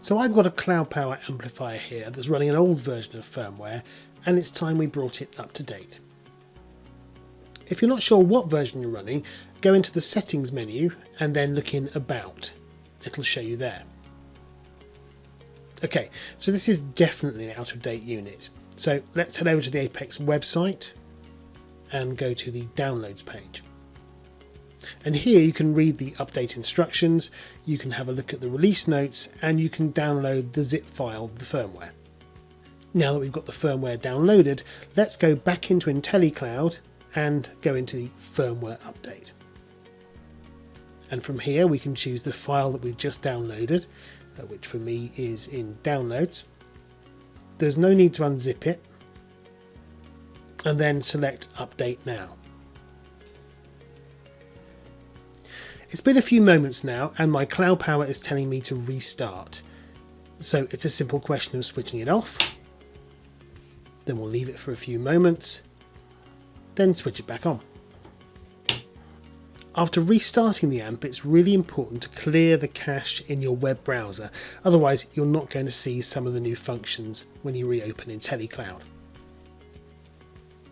So I've got a CloudPower amplifier here that's running an old version of firmware, and it's time we brought it up to date. If you're not sure what version you're running, go into the settings menu and then look in about. It'll show you there. Okay, so this is definitely an out of date unit. So let's head over to the APEX website and go to the downloads page. And here you can read the update instructions, you can have a look at the release notes, and you can download the zip file of the firmware. Now that we've got the firmware downloaded, let's go back into IntelliCloud and go into the firmware update. And from here we can choose the file that we've just downloaded, which for me is in downloads. There's no need to unzip it, and then select update now. It's been a few moments now and my CloudPower is telling me to restart. So it's a simple question of switching it off, then we'll leave it for a few moments, then switch it back on. After restarting the AMP, it's really important to clear the cache in your web browser, otherwise you're not going to see some of the new functions when you reopen IntelliCloud.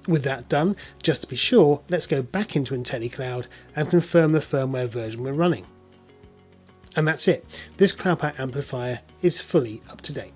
With that done, just to be sure, let's go back into IntelliCloud and confirm the firmware version we're running. And that's it. This CloudPower amplifier is fully up to date.